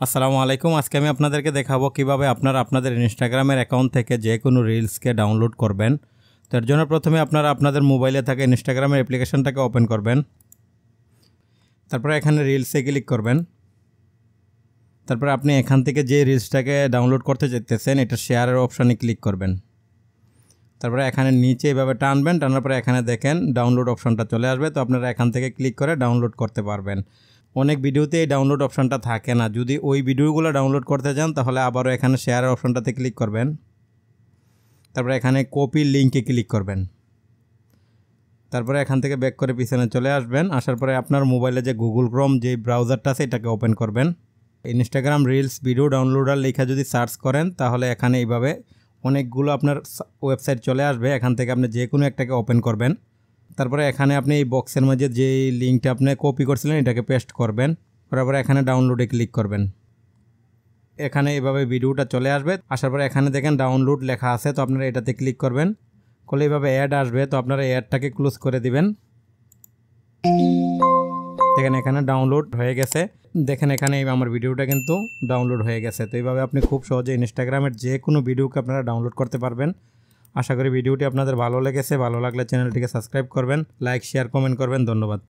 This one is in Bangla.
আসসালামু আলাইকুম। আজকে আমি আপনাদেরকে দেখাবো কিভাবে আপনারা আপনাদের ইনস্টাগ্রামের অ্যাকাউন্ট থেকে যে কোনো রিলসকে ডাউনলোড করবেন। তো এর জন্য প্রথমে আপনারা আপনাদের মোবাইলে থাকা ইনস্টাগ্রামের অ্যাপ্লিকেশনটাকে ওপেন করবেন। তারপরে এখানে রিলসে ক্লিক করবেন। তারপরে আপনি এখান থেকে যে রিলসটাকে ডাউনলোড করতে চাইতেছেন এটা শেয়ারের অপশানে ক্লিক করবেন। তারপরে এখানে নিচে এভাবে টানবেন, টানার পরে এখানে দেখেন ডাউনলোড অপশানটা চলে আসবে। তো আপনারা এখান থেকে ক্লিক করে ডাউনলোড করতে পারবেন। অনেক ভিডিওতে এই ডাউনলোড অপশানটা থাকে না। যদি ওই ভিডিওগুলো ডাউনলোড করতে চান তাহলে আবারও এখানে শেয়ারের অপশানটাতে ক্লিক করবেন। তারপরে এখানে কপি লিঙ্কে ক্লিক করবেন। তারপরে এখান থেকে ব্যাক করে পিছনে চলে আসবেন। আসার পরে আপনার মোবাইলে যে গুগল ক্রোম যে ব্রাউজারটা আছে এটাকে ওপেন করবেন। ইনস্টাগ্রাম রিলস ভিডিও ডাউনলোডার লেখা যদি সার্চ করেন তাহলে এখানে এইভাবে অনেকগুলো আপনার ওয়েবসাইট চলে আসবে। এখান থেকে আপনি যে কোনো একটাকে ওপেন করবেন। তারপরে এখানে আপনি এই বক্সের মাঝে যে লিঙ্কটা আপনি কপি করছিলেন এটাকে পেস্ট করবেন। করার পরে এখানে ডাউনলোডে ক্লিক করবেন। এখানে এভাবে ভিডিওটা চলে আসবে। আসার পরে এখানে দেখেন ডাউনলোড লেখা আছে, তো আপনারা এটাতে ক্লিক করবেন। করলে এইভাবে অ্যাড আসবে, তো আপনারা অ্যাডটাকে ক্লোজ করে দিবেন। দেখেন এখানে ডাউনলোড হয়ে গেছে। দেখেন এখানে আমার ভিডিওটা কিন্তু ডাউনলোড হয়ে গেছে। তো এইভাবে আপনি খুব সহজে ইনস্টাগ্রামের যে কোনো ভিডিওকে আপনারা ডাউনলোড করতে পারবেন। আশা করি ভিডিওটি আপনাদের ভালো লেগেছে। ভালো লাগলে চ্যানেলটিকে সাবস্ক্রাইব করবেন, লাইক শেয়ার কমেন্ট করবেন। ধন্যবাদ।